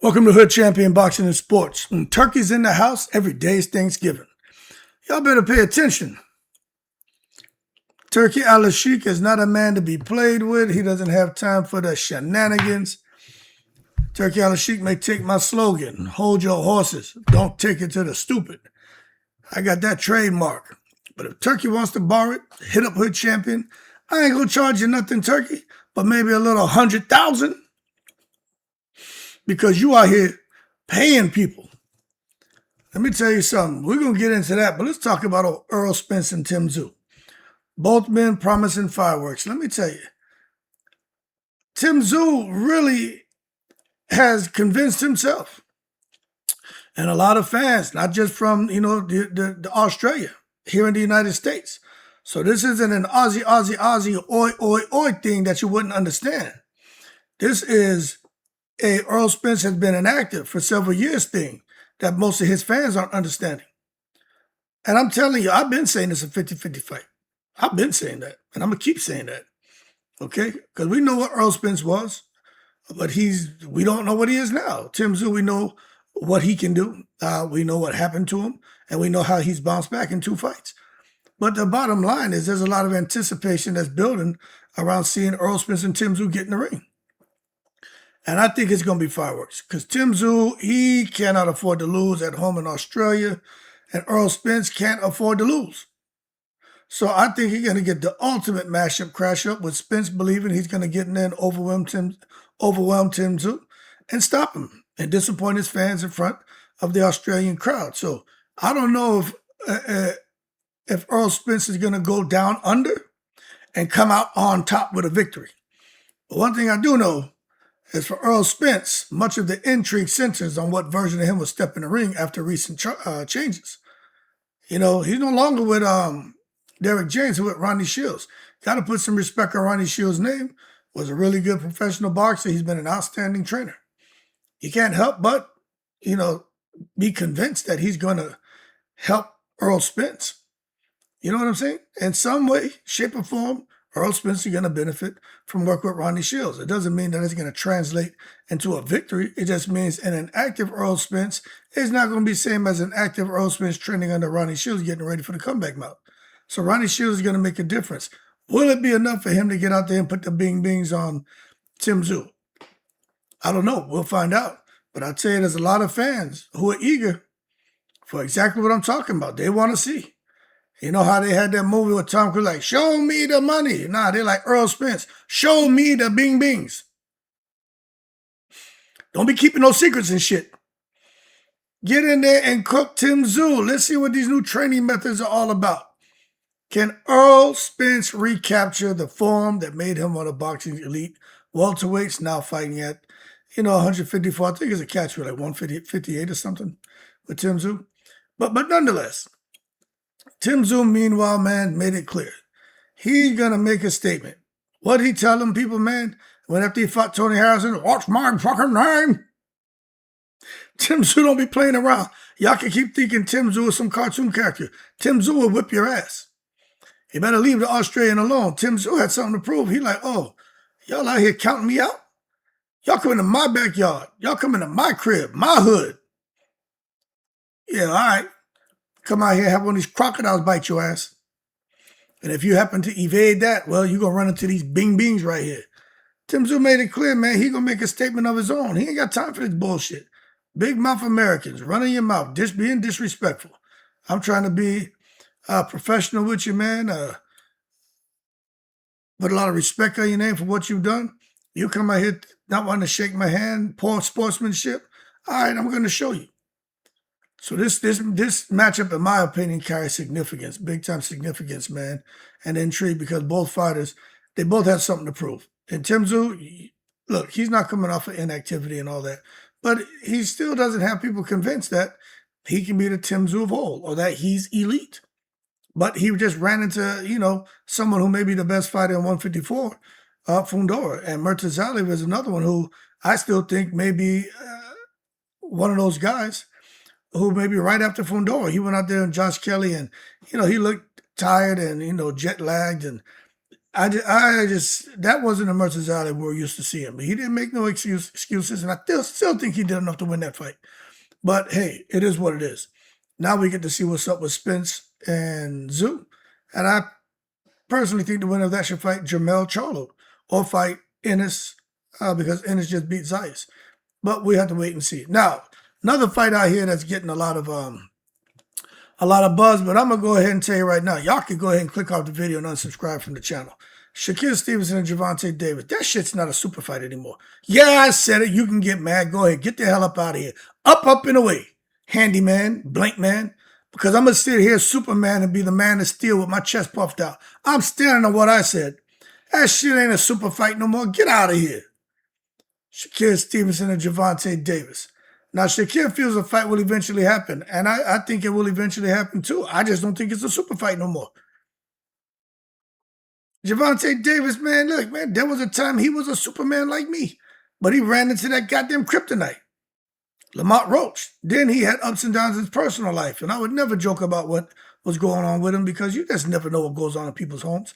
Welcome to Hood Champion Boxing and Sports. When Turkey's in the house, every day is Thanksgiving. Y'all better pay attention. Turki Al-Sheikh is not a man to be played with. He doesn't have time for the shenanigans. Turki Al-Sheikh may take my slogan, hold your horses, don't take it to the stupid. I got that trademark. But if Turkey wants to borrow it, hit up Hood Champion. I ain't gonna charge you nothing, Turkey, but maybe a little 100,000. Because you are here paying people. Let me tell you something. We're going to get into that, but let's talk about Errol Spence and Tim Tszyu. Both men promising fireworks. Let me tell you, Tim Tszyu really has convinced himself. And a lot of fans, not just from, the Australia, here in the United States. So this isn't an Aussie, oi thing that you wouldn't understand. This is Errol Spence has been inactive for several years thing that most of his fans aren't understanding. And I'm telling you, I've been saying it's a 50-50 fight. I've been saying that, and I'm going to keep saying that, okay? Because we know what Errol Spence was, but we don't know what he is now. Tim Tszyu, we know what he can do. We know what happened to him, and we know how he's bounced back in 2 fights. But the bottom line is there's a lot of anticipation that's building around seeing Errol Spence and Tim Tszyu get in the ring. And I think it's going to be fireworks because Tim Tszyu, he cannot afford to lose at home in Australia, and Errol Spence can't afford to lose. So I think he's going to get the ultimate mashup crash up with Spence believing he's going to get in there and overwhelm Tim Tszyu and stop him and disappoint his fans in front of the Australian crowd. So I don't know if Errol Spence is going to go down under and come out on top with a victory. But one thing I do know, as for Errol Spence, much of the intrigue centers on what version of him will step in the ring after recent changes. He's no longer with Derek James, with Ronnie Shields. Got to put some respect on Ronnie Shields' name. Was a really good professional boxer. He's been an outstanding trainer. You can't help but, be convinced that he's going to help Errol Spence. You know what I'm saying? In some way, shape, or form, Errol Spence is going to benefit from working with Ronnie Shields. It doesn't mean that it's going to translate into a victory. It just means an inactive Errol Spence is not going to be the same as an active Errol Spence training under Ronnie Shields getting ready for the comeback bout. So Ronnie Shields is going to make a difference. Will it be enough for him to get out there and put the bing-bings on Tim Tszyu? I don't know. We'll find out. But I'll tell you, there's a lot of fans who are eager for exactly what I'm talking about. They want to see. You know how they had that movie with Tom Cruise, like, show me the money. Nah, they're like Errol Spence. Show me the bing-bings. Don't be keeping no secrets and shit. Get in there and cook Tim Tszyu. Let's see what these new training methods are all about. Can Errol Spence recapture the form that made him one of boxing's elite welterweights, now fighting at, 154? I think it's a catch with like 158 or something with Tim Tszyu. But nonetheless, Tim Tszyu, meanwhile, man, made it clear. He's going to make a statement. What he tell them people, man, when after he fought Tony Harrison, what's my fucking name? Tim Tszyu don't be playing around. Y'all can keep thinking Tim Tszyu is some cartoon character. Tim Tszyu will whip your ass. You better leave the Australian alone. Tim Tszyu had something to prove. He like, oh, y'all out here counting me out? Y'all come into my backyard. Y'all come into my crib, my hood. Yeah, all right. Come out here, have one of these crocodiles bite your ass. And if you happen to evade that, well, you're going to run into these bing-bings right here. Tim Tszyu made it clear, man, he going to make a statement of his own. He ain't got time for this bullshit. Big mouth Americans, running your mouth, being disrespectful. I'm trying to be professional with you, man. Put a lot of respect on your name for what you've done. You come out here not wanting to shake my hand, poor sportsmanship. All right, I'm going to show you. So this matchup, in my opinion, carries significance, big-time significance, man, and intrigue because both fighters, they both have something to prove. And Tim Tszyu, look, he's not coming off of inactivity and all that, but he still doesn't have people convinced that he can be the Tim Tszyu of old or that he's elite. But he just ran into, someone who may be the best fighter in 154, Fundora. And Murtazali was another one who I still think may be one of those guys who maybe right after Fundora, he went out there and Josh Kelly and, he looked tired and, jet lagged. And I just that wasn't the Mercedes Ali we're used to seeing. But he didn't make no excuses, and I still think he did enough to win that fight. But hey, it is what it is. Now we get to see what's up with Spence and Tszyu, and I personally think the winner of that should fight Jermell Charlo or fight Ennis because Ennis just beat Zayas. But we have to wait and see. Now, another fight out here that's getting a lot of buzz, but I'm gonna go ahead and tell you right now. Y'all can go ahead and click off the video and unsubscribe from the channel. Shakur Stevenson and Gervonta Davis. That shit's not a super fight anymore. Yeah, I said it. You can get mad. Go ahead. Get the hell up out of here. Up and away. Handyman, blank man. Because I'm going to sit here, Superman, and be the man of steel with my chest puffed out. I'm standing on what I said. That shit ain't a super fight no more. Get out of here. Shakur Stevenson and Gervonta Davis. Now, Shakur feels a fight will eventually happen, and I think it will eventually happen too. I just don't think it's a super fight no more. Gervonta Davis, man, look, man, there was a time he was a Superman like me, but he ran into that goddamn kryptonite. Lamont Roach. Then he had ups and downs in his personal life, and I would never joke about what was going on with him because you just never know what goes on in people's homes.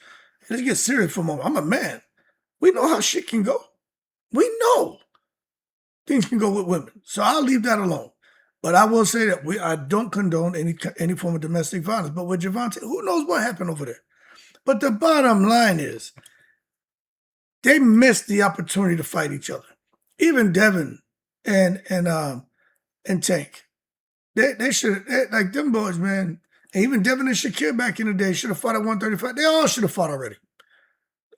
Let's get serious for a moment. I'm a man. We know how shit can go. We know things can go with women, so I'll leave that alone. But I will say that I don't condone any form of domestic violence. But with Gervonta, who knows what happened over there? But the bottom line is, they missed the opportunity to fight each other. Even Devin and Tank, they should like them boys, man. And even Devin and Shakur back in the day should have fought at 135. They all should have fought already.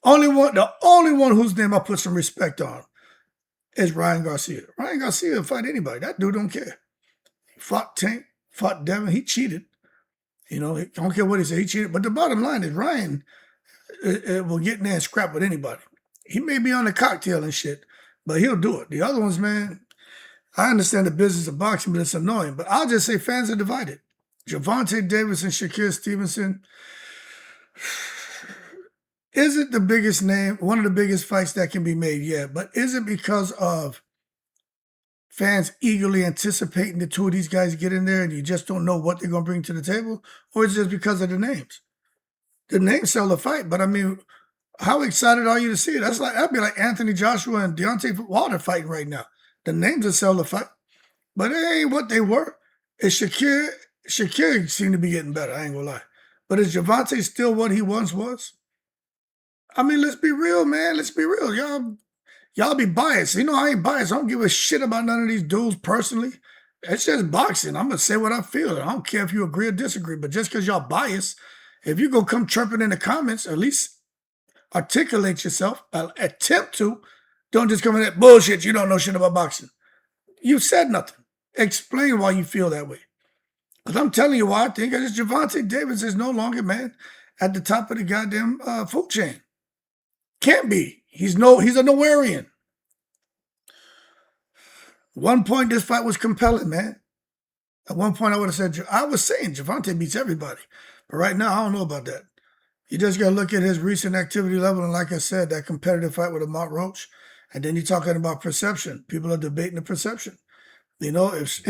The only one whose name I put some respect on is Ryan Garcia. Ryan Garcia will fight anybody. That dude don't care. He fought Tank, fought Devin. He cheated. You know, I don't care what he said. He cheated. But the bottom line is Ryan will get in there and scrap with anybody. He may be on the cocktail and shit, but he'll do it. The other ones, man, I understand the business of boxing, but it's annoying. But I'll just say fans are divided. Gervonta Davis and Shakur Stevenson. Is it the biggest name, one of the biggest fights that can be made? Yeah, but is it because of fans eagerly anticipating the two of these guys get in there and you just don't know what they're going to bring to the table? Or is it just because of the names? The names sell the fight, but I mean, how excited are you to see it? That'd be like Anthony Joshua and Deontay Wilder fighting right now. The names will sell the fight, but it ain't what they were. Is Shakur seemed to be getting better, I ain't gonna lie. But is Gervonta still what he once was? I mean, let's be real, man. Let's be real. Y'all be biased. You know, I ain't biased. I don't give a shit about none of these dudes personally. It's just boxing. I'm going to say what I feel. I don't care if you agree or disagree. But just because y'all biased, if you go come chirping in the comments, at least articulate yourself. Attempt to. Don't just come in that bullshit. You don't know shit about boxing. You said nothing. Explain why you feel that way. Because I'm telling you why I think. Because Gervonta Davis is no longer, man, at the top of the goddamn food chain. Can't be. He's a nowhereian. At one point, this fight was compelling, man. At one point, I was saying Gervonta beats everybody. But right now, I don't know about that. You just got to look at his recent activity level. And like I said, that competitive fight with Lamont Roach. And then you're talking about perception. People are debating the perception. You know, if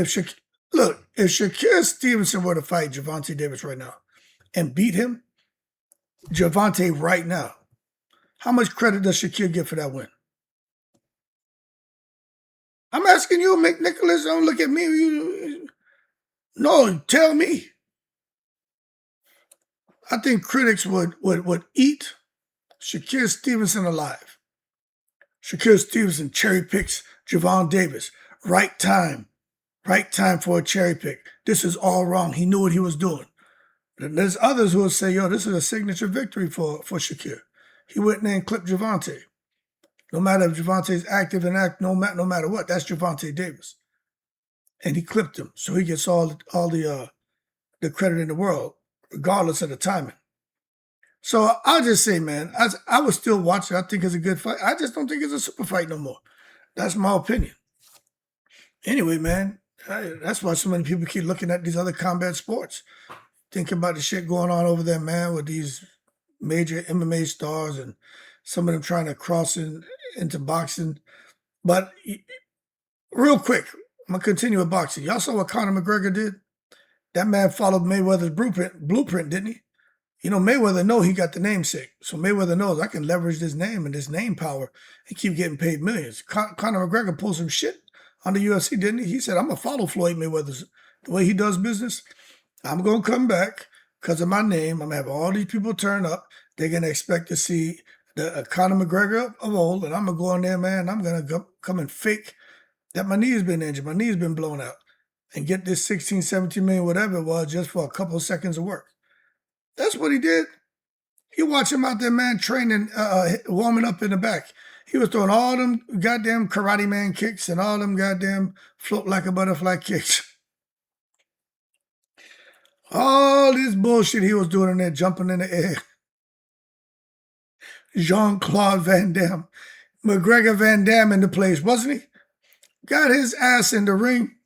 Shakur Stevenson were to fight Gervonta Davis right now and beat him, Gervonta right now, how much credit does Shakur get for that win? I'm asking you, McNicholas. Don't look at me. No, tell me. I think critics would eat Shakur Stevenson alive. Shakur Stevenson cherry picks Gervonta Davis. Right time for a cherry pick. This is all wrong. He knew what he was doing. There's others who will say, yo, this is a signature victory for Shakur. He went in there and clipped Gervonta. No matter if Gervonta is active and no matter what, that's Gervonta Davis. And he clipped him. So he gets all the credit in the world, regardless of the timing. So I'll just say, man, I would still watch it. I think it's a good fight. I just don't think it's a super fight no more. That's my opinion. Anyway, man, that's why so many people keep looking at these other combat sports. Thinking about the shit going on over there, man, with these major MMA stars and some of them trying to cross into boxing. But real quick, I'm going to continue with boxing. Y'all saw what Conor McGregor did? That man followed Mayweather's blueprint, didn't he? Mayweather know he got the namesake. So Mayweather knows I can leverage this name and this name power and keep getting paid millions. Conor McGregor pulled some shit on the UFC, didn't he? He said, I'm going to follow Floyd Mayweather's the way he does business. I'm going to come back because of my name. I'm going to have all these people turn up. They're going to expect to see the Conor McGregor of old, and I'm going to go in there, man. I'm going to come and fake that my knee's been injured, my knee's been blown out, and get this 16, 17 million, whatever it was, just for a couple of seconds of work. That's what he did. You watch him out there, man, training, warming up in the back. He was throwing all them goddamn karate man kicks and all them goddamn float like a butterfly kicks. All this bullshit he was doing in there, jumping in the air. Jean-Claude Van Damme. McGregor Van Damme in the place, wasn't he? Got his ass in the ring.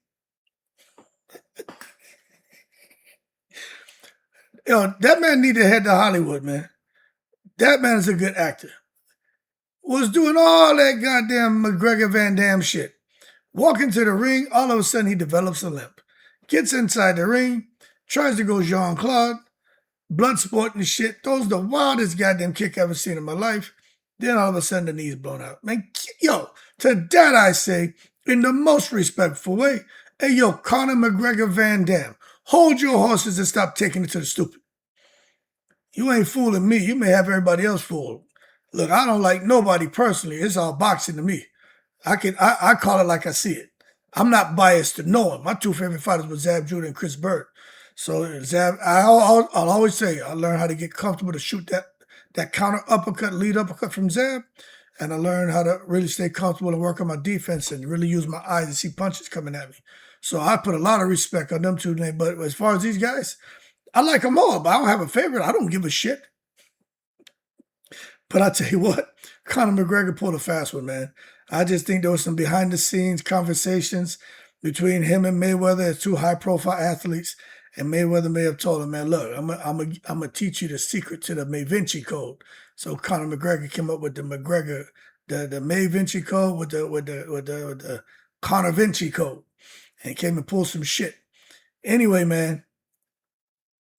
That man need to head to Hollywood, man. That man is a good actor. Was doing all that goddamn McGregor Van Damme shit. Walking to the ring, all of a sudden he develops a limp. Gets inside the ring, tries to go Jean-Claude, blood sport and shit, throws the wildest goddamn kick I've ever seen in my life. Then all of a sudden the knee's blown out. Man, to that I say, in the most respectful way, hey, Conor McGregor Van Damme, hold your horses and stop taking it to the stupid. You ain't fooling me. You may have everybody else fooled. Look, I don't like nobody personally. It's all boxing to me. I call it like I see it. I'm not biased to no one. My two favorite fighters were Zab Judah and Chris Bird. So Zab, I'll always say I learned how to get comfortable to shoot that counter uppercut, lead uppercut from Zab, and I learned how to really stay comfortable and work on my defense and really use my eyes to see punches coming at me. So I put a lot of respect on them two names. But as far as these guys, I like them all, but I don't have a favorite. I don't give a shit. But I tell you what, Conor McGregor pulled a fast one, man. I just think there was some behind-the-scenes conversations between him and Mayweather as two high-profile athletes, and Mayweather may have told him, man, look, I'm gonna teach you the secret to the May Vinci Code. So Conor McGregor came up with the May Vinci Code with the Conor Vinci Code, and came and pulled some shit. Anyway, man,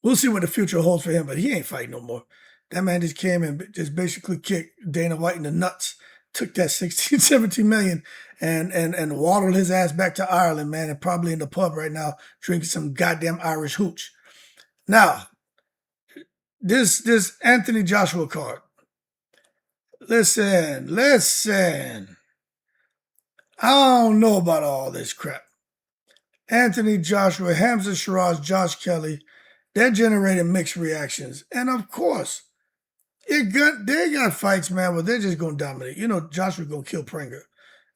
we'll see what the future holds for him, but he ain't fighting no more. That man just came and just basically kicked Dana White in the nuts, took that 16, 17 million and waddled his ass back to Ireland, man, and probably in the pub right now drinking some goddamn Irish hooch. Now, this Anthony Joshua card. Listen. I don't know about all this crap. Anthony Joshua, Hamzah Sheeraz, Josh Kelly, they're generating mixed reactions. And of course, they got fights, man, where they're just going to dominate. Joshua going to kill Pringer.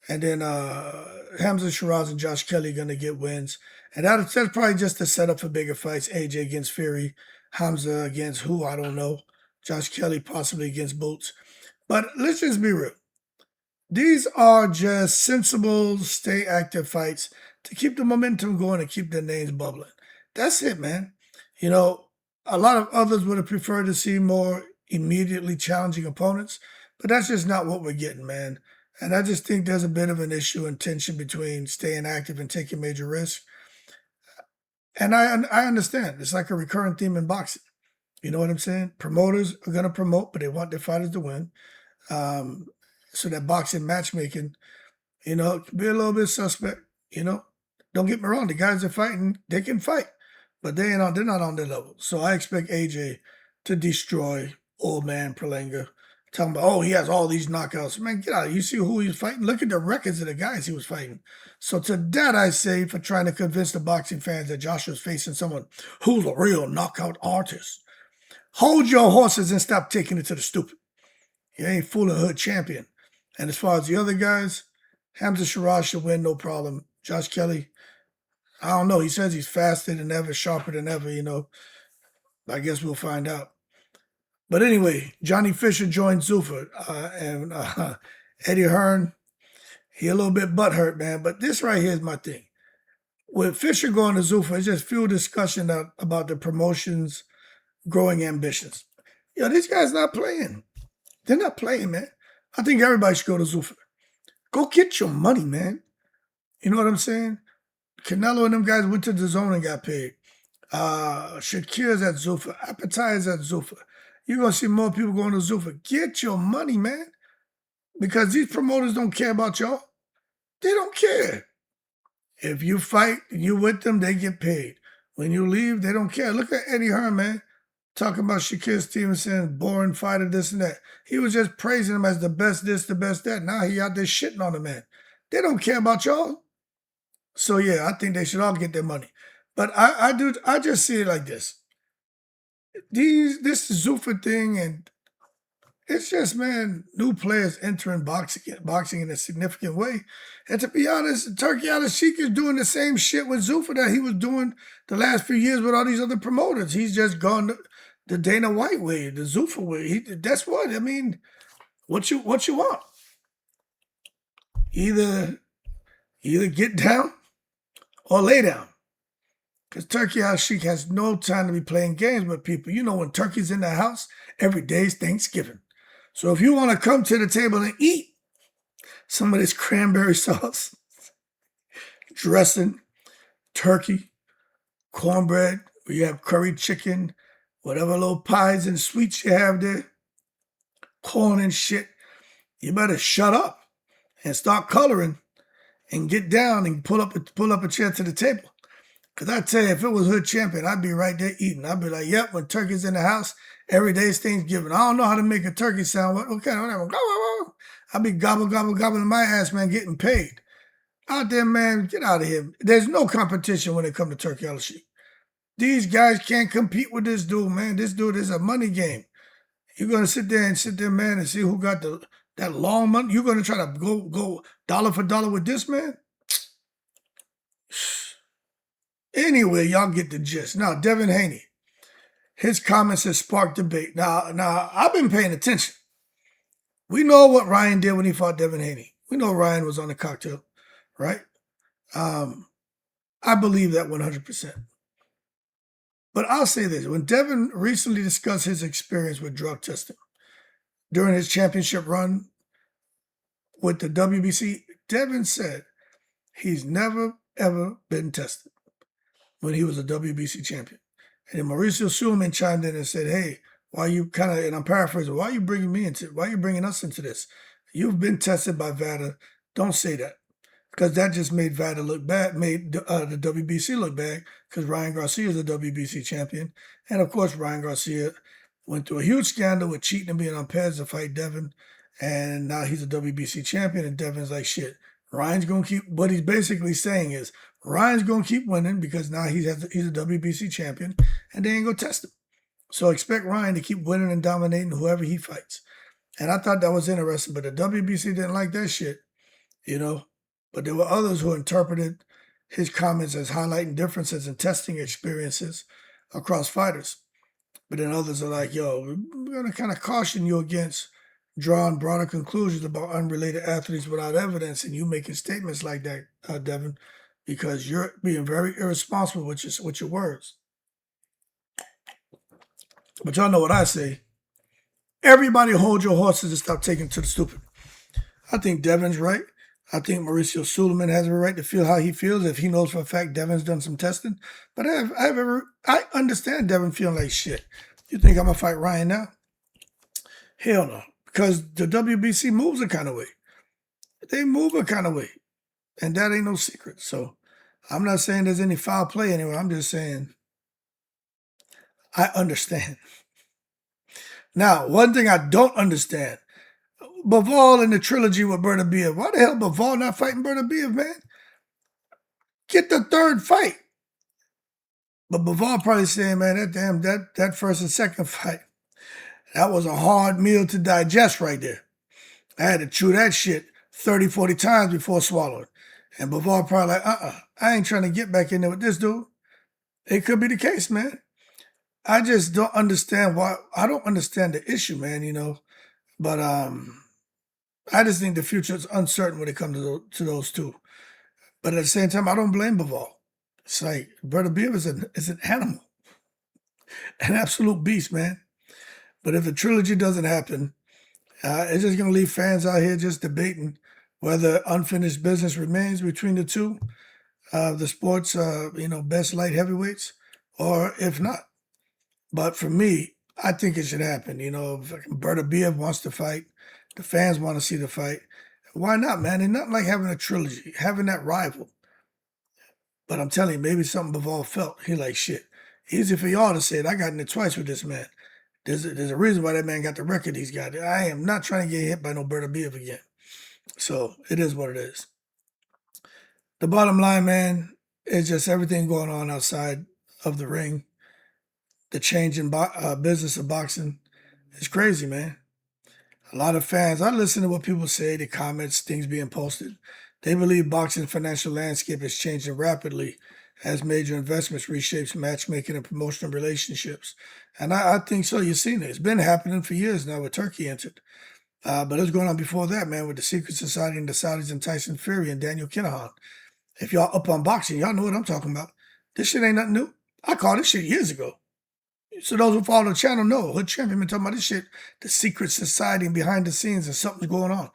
And then Hamzah Sheeraz and Josh Kelly are going to get wins. And that's probably just a setup for bigger fights. AJ against Fury, Hamzah against who, I don't know. Josh Kelly possibly against Boots. But let's just be real. These are just sensible, stay active fights to keep the momentum going and keep their names bubbling. That's it, man. A lot of others would have preferred to see more immediately challenging opponents, but that's just not what we're getting, man. And I just think there's a bit of an issue and tension between staying active and taking major risks. And I understand. It's like a recurrent theme in boxing. You know what I'm saying? Promoters are going to promote, but they want their fighters to win. So that boxing matchmaking, can be a little bit suspect, Don't get me wrong. The guys that are fighting, they can fight, but they're not on their level. So I expect AJ to destroy old man Perlenga. Talking about, he has all these knockouts. Man, get out. You see who he's fighting? Look at the records of the guys he was fighting. So to that I say, for trying to convince the boxing fans that Joshua's facing someone who's a real knockout artist. Hold your horses and stop taking it to the stupid. You ain't fooling a hood champion. And as far as the other guys, Hamzah Sheeraz should win, no problem. Josh Kelly, I don't know. He says he's faster than ever, sharper than ever, I guess we'll find out. But anyway, Johnny Fisher joined Zuffa, and Eddie Hearn, he a little bit butthurt, man. But this right here is my thing. With Fisher going to Zuffa, it's just fuel discussion about the promotion's growing ambitions. These guys not playing. They're not playing, man. I think everybody should go to Zuffa. Go get your money, man. You know what I'm saying? Canelo and them guys went to the zone and got paid. Shakir's at Zuffa. Appetizer's at Zuffa. You're going to see more people going to Zuffa. Get your money, man. Because these promoters don't care about y'all. They don't care. If you fight, you with them, they get paid. When you leave, they don't care. Look at Eddie Hearn, man. Talking about Shakur Stevenson, boring fighter, this and that. He was just praising him as the best this, the best that. Now he out there shitting on the man. They don't care about y'all. So yeah, I think they should all get their money. But I just see it like this. This Zuffa thing, and it's just, man, new players entering boxing in a significant way. And to be honest, Turki Al-Sheikh is doing the same shit with Zuffa that he was doing the last few years with all these other promoters. He's just gone the Dana White way, the Zuffa way. That's what I mean. What you want? Either get down or lay down. Because Turki Al-Sheikh has no time to be playing games with people. You know, when Turkey's in the house, every day is Thanksgiving. So if you want to come to the table and eat some of this cranberry sauce, dressing, turkey, cornbread, or you have curry chicken, whatever little pies and sweets you have there, corn and shit, you better shut up and start coloring and get down and pull up a chair to the table. Because I tell you, if it was Hood Champion, I'd be right there eating. I'd be like, yep, when turkey's in the house, every day is Thanksgiving. I don't know how to make a turkey sound. What kind of whatever. I'd be gobbling my ass, man, getting paid. Out there, man, get out of here. There's no competition when it comes to Turki Al-Sheikh. These guys can't compete with this dude, man. This dude is a money game. You're going to sit there, man, and see who got that long money. You're going to try to go dollar for dollar with this, man? Anyway, y'all get the gist. Now, Devin Haney, his comments have sparked debate. Now, I've been paying attention. We know what Ryan did when he fought Devin Haney. We know Ryan was on the cocktail, right? I believe that 100%. But I'll say this. When Devin recently discussed his experience with drug testing during his championship run with the WBC, Devin said he's never, ever been tested when he was a WBC champion. And then Mauricio Sulaiman chimed in and said, hey, why you and I'm paraphrasing, why are you bringing us into this? You've been tested by VADA. Don't say that. Because that just made VADA look bad, made the WBC look bad, because Ryan Garcia is a WBC champion. And of course, Ryan Garcia went through a huge scandal with cheating and being on pads to fight Devin. And now he's a WBC champion, and Devin's like, shit, Ryan's going to keep, what he's basically saying is, Ryan's going to keep winning because now he's a WBC champion, and they ain't going to test him. So expect Ryan to keep winning and dominating whoever he fights. And I thought that was interesting, but the WBC didn't like that shit, you know. But there were others who interpreted his comments as highlighting differences in testing experiences across fighters. But then others are like, yo, we're going to kind of caution you against drawing broader conclusions about unrelated athletes without evidence, and you making statements like that, Devin, because you're being very irresponsible with your words. But y'all know what I say. Everybody hold your horses and stop taking to the stupid. I think Devin's right. I think Mauricio Sulaiman has a right to feel how he feels if he knows for a fact Devin's done some testing. But I understand Devin feeling like shit. You think I'm going to fight Ryan now? Hell no. Because the WBC moves a kind of way. They move a kind of way. And that ain't no secret. So I'm not saying there's any foul play anywhere. I'm just saying I understand. Now, one thing I don't understand, Bivol in the trilogy with Beterbiev. Why the hell Bivol not fighting Beterbiev, man? Get the third fight. But Bivol probably saying, man, that first and second fight, that was a hard meal to digest right there. I had to chew that shit 30, 40 times before swallowing. And Bivol probably like, I ain't trying to get back in there with this dude. It could be the case, man. I just don't understand why. I don't understand the issue, man, you know. But I just think the future is uncertain when it comes to those two. But at the same time, I don't blame Bivol. It's like Beterbiev is an animal, an absolute beast, man. But if the trilogy doesn't happen, it's just going to leave fans out here just debating whether unfinished business remains between the two, the sport's best light heavyweights. or if not. But for me, I think it should happen. You know, if Berta Biev wants to fight, the fans want to see the fight. Why not, man? It's not like having a trilogy, having that rival. But I'm telling you, maybe something Bivol felt. He like, shit. Easy for y'all to say it. I got in it twice with this man. There's a reason why that man got the record he's got. I am not trying to get hit by no Berta Biev again. So it is what it is. The bottom line, man, is just everything going on outside of the ring. The change in business of boxing is crazy, man. A lot of fans, I listen to what people say, the comments, things being posted. They believe boxing financial landscape is changing rapidly as major investments reshapes matchmaking and promotional relationships. And I think so. You've seen it. It's been happening for years now with Turki entered. But it was going on before that, man, with the Secret Society and the Saudis and Tyson Fury and Daniel Kinahan. If y'all up on boxing, y'all know what I'm talking about. This shit ain't nothing new. I called this shit years ago. So those who follow the channel know Hood Champion been talking about this shit, the secret society and behind the scenes and something's going on.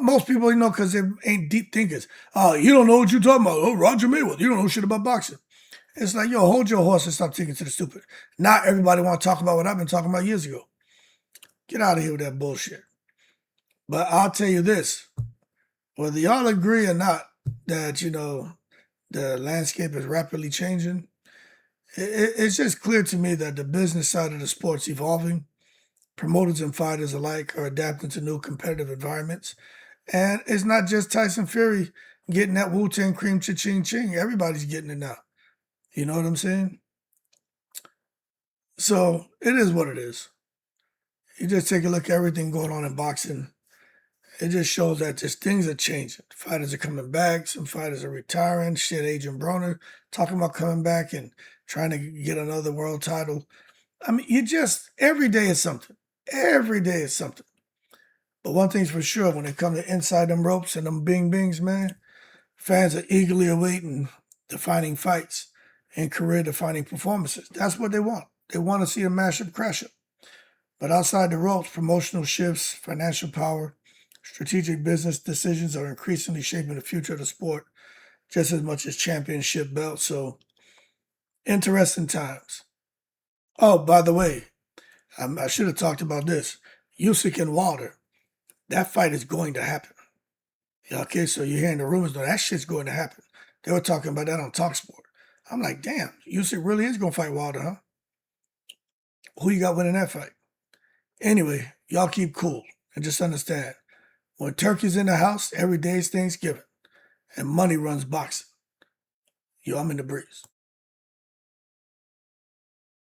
Most people, you know, because they ain't deep thinkers. You don't know what you're talking about. Oh, Roger Mayweather, you don't know shit about boxing. It's like, yo, hold your horse and stop thinking to the stupid. Not everybody want to talk about what I've been talking about years ago. Get out of here with that bullshit. But I'll tell you this, whether y'all agree or not that, you know, the landscape is rapidly changing, it's just clear to me that the business side of the sport's evolving. Promoters and fighters alike are adapting to new competitive environments. And it's not just Tyson Fury getting that Wu-Tang cream cha-ching ching. Everybody's getting it now. You know what I'm saying? So it is what it is. You just take a look at everything going on in boxing. It just shows that just things are changing. Fighters are coming back. Some fighters are retiring. Shit, Adrian Broner talking about coming back and trying to get another world title. I mean, every day is something. Every day is something. But one thing's for sure, when it comes to inside them ropes and them bing-bings, man, fans are eagerly awaiting defining fights and career-defining performances. That's what they want. They want to see a mashup crash up. But outside the ropes, promotional shifts, financial power, strategic business decisions are increasingly shaping the future of the sport just as much as championship belts. So, interesting times. Oh, by the way, I should have talked about this. Usyk and Wilder, that fight is going to happen. Okay, so you're hearing the rumors, no, that shit's going to happen. They were talking about that on TalkSport. I'm like, damn, Usyk really is going to fight Wilder, huh? Who you got winning that fight? Anyway, y'all keep cool and just understand, when Turkey's in the house, every day is Thanksgiving and money runs boxing. Yo, I'm in the breeze.